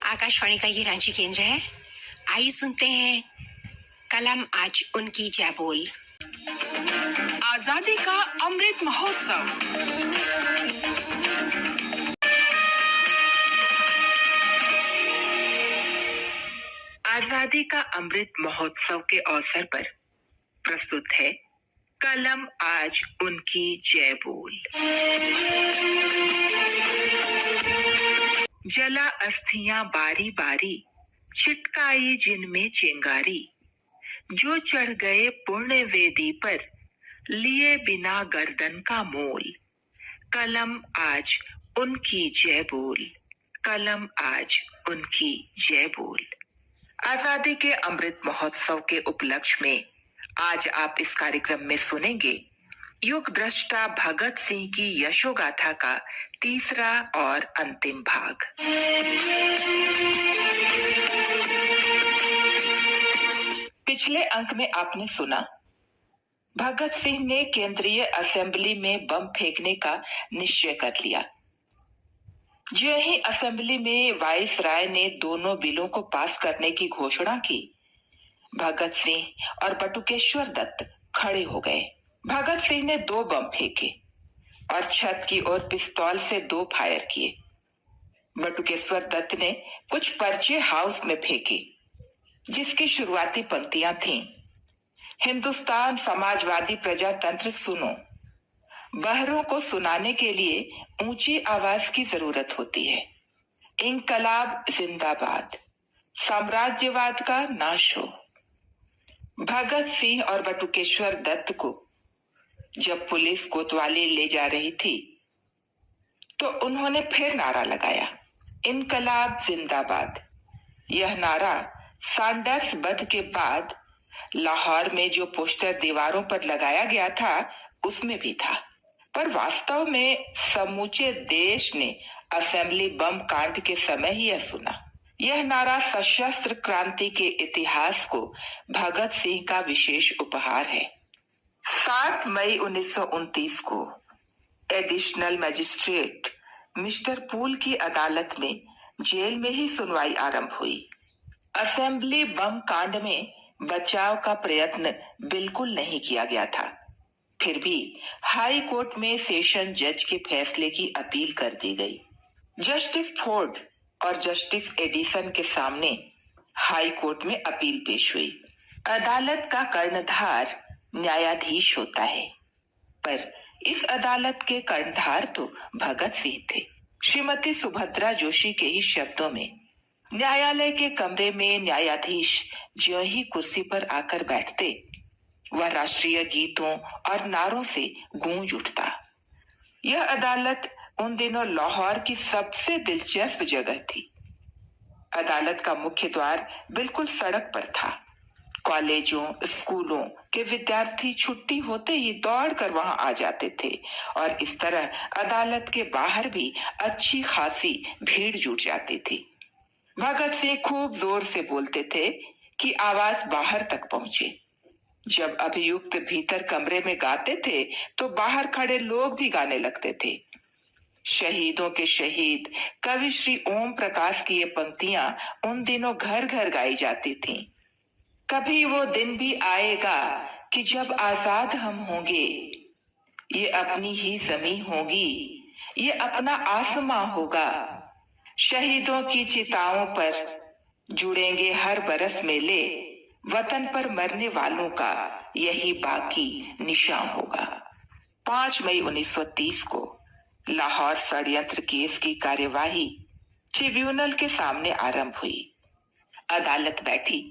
आकाशवाणी का ये रांची केंद्र है। आइए सुनते हैं कलम आज उनकी जय बोल। आजादी का अमृत महोत्सव। आजादी का अमृत महोत्सव के अवसर पर प्रस्तुत है कलम आज उनकी जय बोल। जला अस्थियां बारी बारी, चिटकाई जिनमें चिंगारी, जो चढ़ गए पुण्य वेदी पर, लिए बिना गर्दन का मोल। कलम आज उनकी जय बोल, कलम आज उनकी जय बोल। आजादी के अमृत महोत्सव के उपलक्ष्य में आज आप इस कार्यक्रम में सुनेंगे युग दृष्टा भगत सिंह की यशोगाथा का तीसरा और अंतिम भाग। पिछले अंक में आपने सुना भगत सिंह ने केंद्रीय असेंबली में बम फेंकने का निश्चय कर लिया। जो ही असेंबली में वाइस राय ने दोनों बिलों को पास करने की घोषणा की, भगत सिंह और बटुकेश्वर दत्त खड़े हो गए। भगत सिंह ने 2 बम फेंके और छत की ओर पिस्तौल से 2 फायर किए। बटुकेश्वर दत्त ने कुछ पर्चे हाउस में फेंके, जिसकी शुरुआती पंक्तियां थीं, हिंदुस्तान समाजवादी प्रजातंत्र सुनो, बहरों को सुनाने के लिए ऊंची आवाज की जरूरत होती है, इंकलाब जिंदाबाद, साम्राज्यवाद का नाश हो। भगत सिंह और बटुकेश्वर दत्त को जब पुलिस कोतवाली ले जा रही थी तो उन्होंने फिर नारा लगाया, इनकलाब जिंदाबाद। यह नारा सैंडर्स वध के बाद लाहौर में जो पोस्टर दीवारों पर लगाया गया था उसमें भी था, पर वास्तव में समूचे देश ने असेंबली बम कांड के समय ही यह सुना। यह नारा सशस्त्र क्रांति के इतिहास को भगत सिंह का विशेष उपहार है। 7 मई 1929 को एडिशनल मजिस्ट्रेट मिस्टर पूल की अदालत में जेल में ही सुनवाई आरंभ हुई। असेंबली बम कांड में बचाव का प्रयत्न बिल्कुल नहीं किया गया था, फिर भी हाई कोर्ट में सेशन जज के फैसले की अपील कर दी गई। जस्टिस फोर्ड और जस्टिस एडिसन के सामने हाई कोर्ट में अपील पेश हुई। अदालत का कर्णधार न्यायाधीश होता है, पर इस अदालत के कर्णधार तो भगत सिंह थे। श्रीमती सुभद्रा जोशी के ही शब्दों में, न्यायालय के कमरे में न्यायाधीश ज्यों ही कुर्सी पर आकर बैठते, वह राष्ट्रीय गीतों और नारों से गूंज उठता। यह अदालत उन दिनों लाहौर की सबसे दिलचस्प जगह थी। अदालत का मुख्य द्वार बिल्कुल सड़क पर था। कॉलेजों स्कूलों के विद्यार्थी छुट्टी होते ही दौड़कर वहां आ जाते थे और इस तरह अदालत के बाहर भी अच्छी खासी भीड़ जुट जाती थी। भगत सिंह खूब जोर से बोलते थे कि आवाज बाहर तक पहुंचे। जब अभियुक्त भीतर कमरे में गाते थे तो बाहर खड़े लोग भी गाने लगते थे। शहीदों के शहीद कवि श्री ओम प्रकाश की ये पंक्तियां उन दिनों घर घर गाई जाती थीं। कभी वो दिन भी आएगा कि जब आजाद हम होंगे, ये अपनी ही जमीन होगी, ये अपना आसमां होगा, शहीदों की चिताओं पर जुड़ेंगे हर बरस मेले, वतन पर मरने वालों का यही बाकी निशान होगा। 5 मई 1930 को लाहौर षड्यंत्र केस की कार्यवाही ट्रिब्यूनल के सामने आरंभ हुई। अदालत बैठी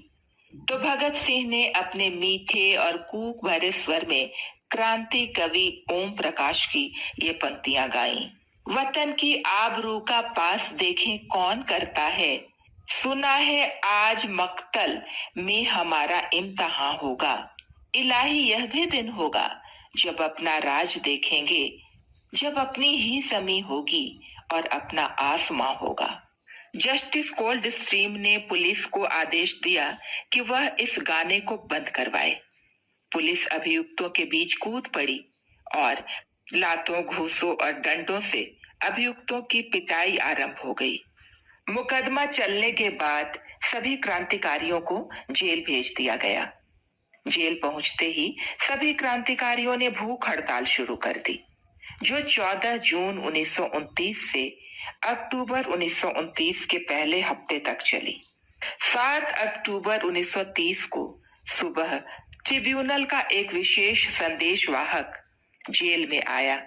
तो भगत सिंह ने अपने मीठे और कूक भरे स्वर में क्रांति कवि ओम प्रकाश की ये पंक्तियां गाईं। वतन की आबरू का पास देखें कौन करता है, सुना है आज मक्तल में हमारा इम्तहान होगा। इलाही यह भी दिन होगा जब अपना राज देखेंगे, जब अपनी ही जमीन होगी और अपना आसमां होगा। जस्टिस कोल्ड स्ट्रीम ने पुलिस को आदेश दिया कि वह इस गाने को बंद करवाए। पुलिस अभियुक्तों के बीच कूद पड़ी और लातों घूसों और डंडों से अभियुक्तों की पिटाई आरंभ हो गई। मुकदमा चलने के बाद सभी क्रांतिकारियों को जेल भेज दिया गया। जेल पहुंचते ही सभी क्रांतिकारियों ने भूख हड़ताल शुरू कर दी, जो 14 जून 1929 से अक्टूबर 1929 के पहले हफ्ते तक चली। 7 अक्टूबर 1930 को सुबह ट्रिब्यूनल का एक विशेष संदेशवाहक जेल में आया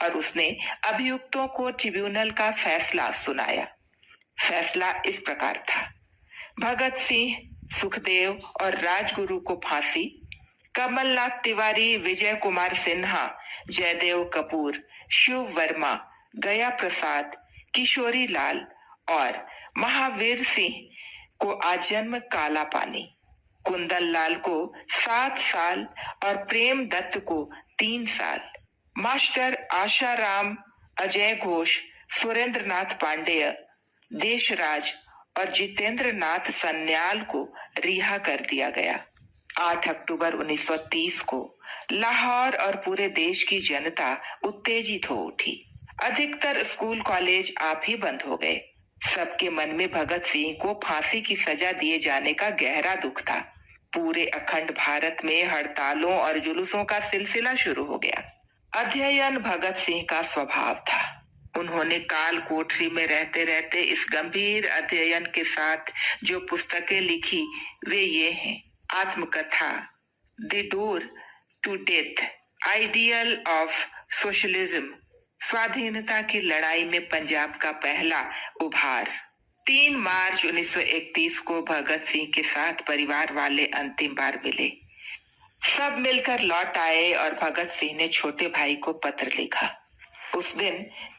और उसने अभियुक्तों को ट्रिब्यूनल का फैसला सुनाया। फैसला इस प्रकार था: भगत सिंह, सुखदेव और राजगुरु को फांसी, कमलनाथ तिवारी, विजय कुमार सिन्हा, जयदेव कपूर, शिव वर्मा, गया प्रसाद, किशोरी लाल और महावीर सिंह को आजन्म काला पानी, कुंदन लाल को 7 साल और प्रेम दत्त को 3 साल, मास्टर आशाराम, अजय घोष, सुरेंद्र नाथ पांडेय, देशराज और जितेंद्र नाथ सन्याल को रिहा कर दिया गया। 8 अक्टूबर 1930 को लाहौर और पूरे देश की जनता उत्तेजित हो उठी। अधिकतर स्कूल कॉलेज आप ही बंद हो गए। सबके मन में भगत सिंह को फांसी की सजा दिए जाने का गहरा दुख था। पूरे अखंड भारत में हड़तालों और जुलूसों का सिलसिला शुरू हो गया। अध्ययन भगत सिंह का स्वभाव था। उन्होंने काल कोठरी में रहते रहते इस गंभीर अध्ययन के साथ जो पुस्तकें लिखी वे ये हैं: Atmakatha, the door to death, ideal of socialism, स्वाधीनता की लड़ाई में पंजाब का पहला उभार। 3 मार्च 1931 को भगत सिंह के साथ परिवार वाले अंतिम बार मिले। सब मिलकर लौट आए और भगत सिंह ने छोटे भाई को पत्र लिखा। उस दिन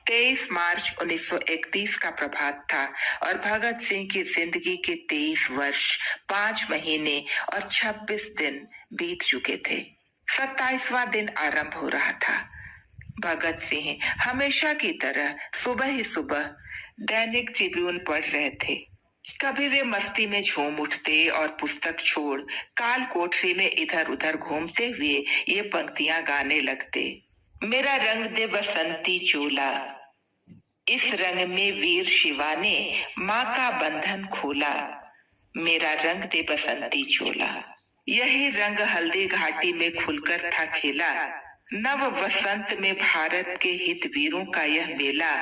23 मार्च 1931 का प्रभात था और भगत सिंह की जिंदगी के 23 वर्ष, 5 महीने और 26 दिन बीत चुके थे। 27वां दिन आरंभ हो रहा था। भगत सिंह हमेशा की तरह सुबह ही सुबह दैनिक ट्रिब्यून पढ़ रहे थे। कभी वे मस्ती में झूम उठते और पुस्तक छोड़ काल कोठरी में इधर उधर घूमते हुए ये पंक्तियां गाने लगते: मेरा रंग दे बसंती चोला, इस रंग में वीर शिवा ने माँ का बंधन खोला, मेरा रंग दे बसंती चोला। यही रंग हल्दी घाटी में खुलकर था खेला, नव वसंत में भारत के हित वीरों का यह मेला,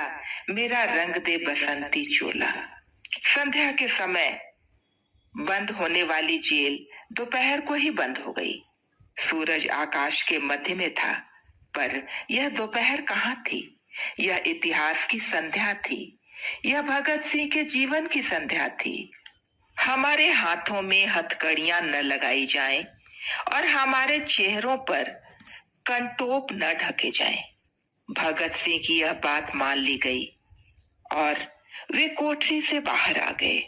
मेरा रंग दे बसंती चोला। संध्या के समय बंद होने वाली जेल दोपहर को ही बंद हो गई। सूरज आकाश के मध्य में था, पर यह दोपहर कहाँ थी? यह इतिहास की संध्या थी। यह भगत सिंह के जीवन की संध्या थी। हमारे हाथों में हथकड़ियां न लगाई जाएं और हमारे चेहरों पर कंटोप न ढके जाएं। भगत सिंह की यह बात मान ली गई और वे कोठरी से बाहर आ गए।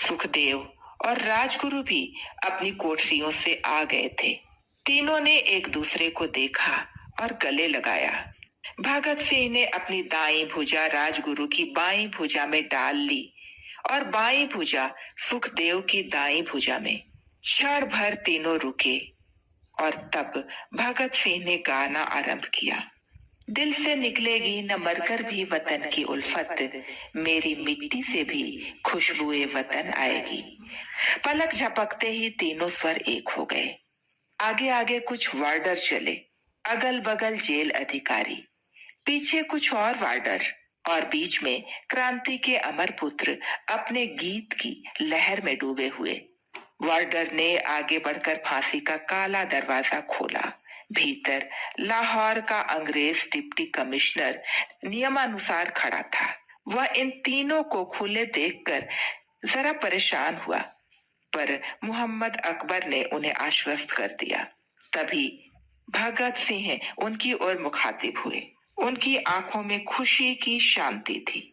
सुखदेव और राजगुरु भी अपनी कोठरियों से आ गए थे। तीनों ने एक दूसरे को देखा और गले लगाया। भगत सिंह ने अपनी दाईं भुजा राजगुरु की बाईं भुजा में डाल ली और बाईं भुजा सुखदेव की दाईं भुजा में। क्षण भर तीनों रुके और तब भगत सिंह ने गाना आरंभ किया: दिल से निकलेगी न मरकर भी वतन की उल्फत, मेरी मिट्टी से भी खुशबुए वतन आएगी। पलक झपकते ही तीनों स्वर एक हो गए। आगे आगे कुछ वार्डर चले, अगल बगल जेल अधिकारी, पीछे कुछ और वार्डर और बीच में क्रांति के अमर पुत्र अपने गीत की लहर में डूबे हुए। वार्डर ने आगे बढ़कर फांसी का काला दरवाजा खोला। भीतर लाहौर का अंग्रेज डिप्टी कमिश्नर नियमानुसार खड़ा था। वह इन तीनों को खुले देखकर जरा परेशान हुआ, पर मोहम्मद अकबर ने उन्हें आश्वस्त कर दिया। तभी भगत सिंह उनकी ओर मुखातिब हुए। उनकी आंखों में खुशी की शांति थी,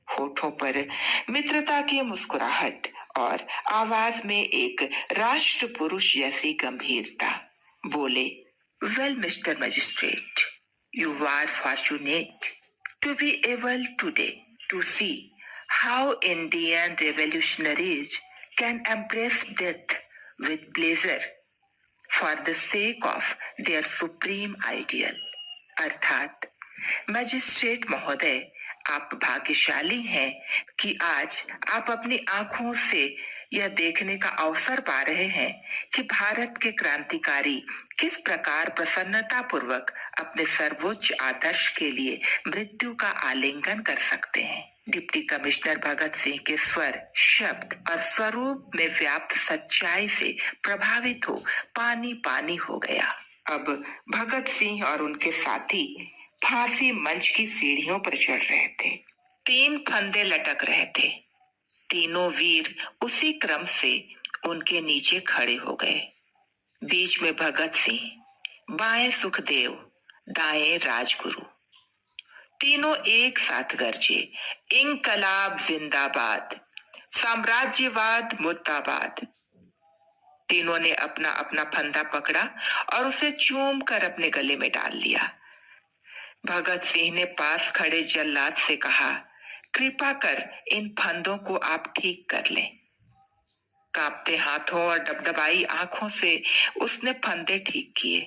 होठों पर मित्रता की मुस्कुराहट और आवाज में एक राष्ट्र पुरुष जैसी गंभीरता। बोले: Well, Mr. Magistrate, you are fortunate to be able today to see how Indian revolutionaries can embrace death with pleasure for the sake of their supreme ideal. अर्थात मजिस्ट्रेट महोदय, आप भाग्यशाली हैं कि आज आप अपनी आंखों से यह देखने का अवसर पा रहे हैं कि भारत के क्रांतिकारी किस प्रकार प्रसन्नता पूर्वक अपने सर्वोच्च आदर्श के लिए मृत्यु का आलिंगन कर सकते हैं। डिप्टी कमिश्नर भगत सिंह के स्वर, शब्द और स्वरूप में व्याप्त सच्चाई से प्रभावित हो पानी पानी हो गया। अब भगत सिंह और उनके साथी फांसी मंच की सीढ़ियों पर चढ़ रहे थे। 3 फंदे लटक रहे थे। तीनों वीर उसी क्रम से उनके नीचे खड़े हो गए। बीच में भगत सिंह, बाएं सुखदेव, दाएं राजगुरु। तीनों एक साथ गरजे, इंकलाब जिंदाबाद, साम्राज्यवाद मुर्दाबाद। तीनों ने अपना अपना फंदा पकड़ा और उसे चूम कर अपने गले में डाल लिया। भगत सिंह ने पास खड़े जल्लाद से कहा, कृपा कर इन फंदों को आप ठीक कर लें। कांपते हाथों और डबडबाई आंखों से उसने फंदे ठीक किए।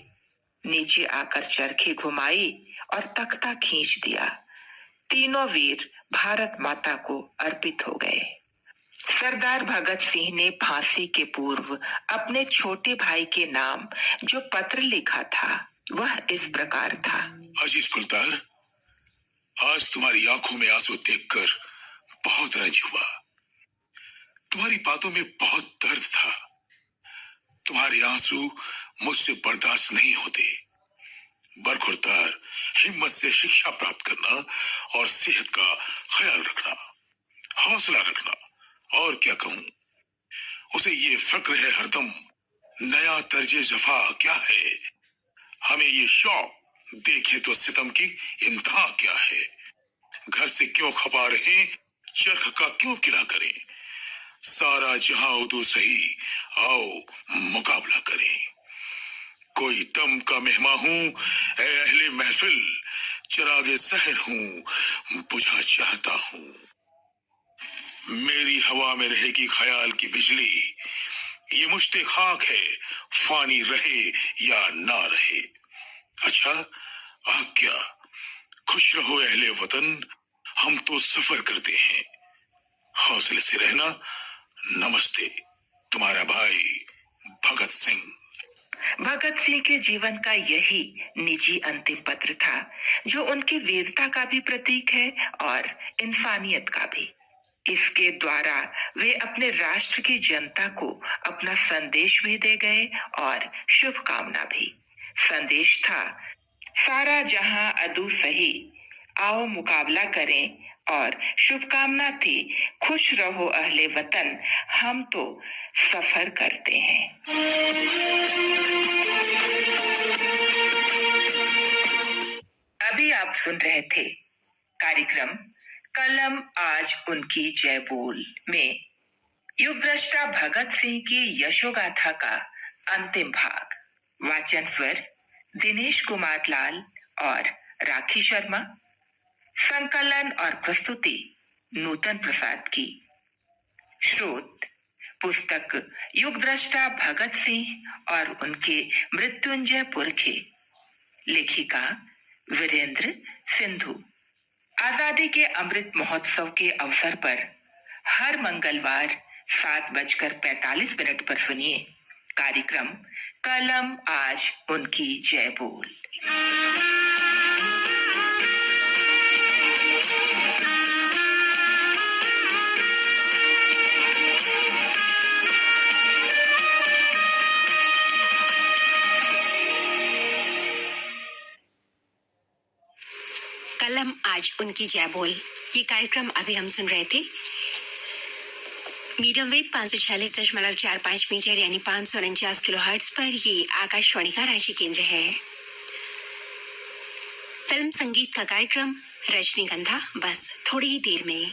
नीचे आकर चरखी घुमाई और तख्ता खींच दिया। तीनों वीर भारत माता को अर्पित हो गए। सरदार भगत सिंह ने फांसी के पूर्व अपने छोटे भाई के नाम जो पत्र लिखा था वह इस प्रकार था। अजीज कुलतार, आज तुम्हारी आंखों में आंसू देखकर बहुत रंज हुआ। तुम्हारी बातों में बहुत दर्द था। तुम्हारे आंसू मुझसे बर्दाश्त नहीं होते। बरखुरदार, हिम्मत से शिक्षा प्राप्त करना और सेहत का ख्याल रखना, हौसला रखना। और क्या कहूं, उसे ये फक्र है हरदम, नया तर्जे जफा क्या है। हमें ये शौक, देखें तो सितम की इंतहा क्या है। घर से क्यों खपा रहे, चरख का क्यों किला करें। सारा जहां उदू सही, आओ मुकाबला करें। कोई दम का मेहमा हूं, ए अहले महफिल, चिरागे सहर हूं, बुझा चाहता हूं। मेरी हवा में रहेगी ख्याल की बिजली। ये मुश्ते खाक है, फानी रहे या ना रहे। अच्छा, आज्ञा, खुश रहो अहले वतन, हम तो सफर करते हैं। हौसले से रहना। नमस्ते, तुम्हारा भाई भगत सिंह। भगत सिंह के जीवन का यही निजी अंतिम पत्र था, जो उनकी वीरता का भी प्रतीक है और इंसानियत का भी। इसके द्वारा वे अपने राष्ट्र की जनता को अपना संदेश भी दे गए और शुभकामना भी। संदेश था, सारा जहां अदू सही, आओ मुकाबला करें। और शुभकामना थी, खुश रहो अहले वतन, हम तो सफर करते हैं। अभी आप सुन रहे थे कार्यक्रम कलम आज उनकी जय बोल में युगद्रष्टा भगत सिंह की यशोगाथा का अंतिम भाग। वाचन स्वर दिनेश कुमार लाल और राखी शर्मा। संकलन और प्रस्तुति नूतन प्रसाद की। स्रोत पुस्तक युगद्रष्टा भगत सिंह और उनके मृत्युंजय पुरखे। लेखिका वीरेंद्र सिंधु। आजादी के अमृत महोत्सव के अवसर पर हर मंगलवार 7:45 पर सुनिए कार्यक्रम कलम आज उनकी जय बोल। कलम आज उनकी जय बोल, ये कार्यक्रम अभी हम सुन रहे थे मीडियम वेव 546.45 मीटर यानी 549 किलोहर्ट्ज पर। ये आकाशवाणी का रांची केंद्र है। फिल्म संगीत का कार्यक्रम रजनीगंधा बस थोड़ी ही देर में।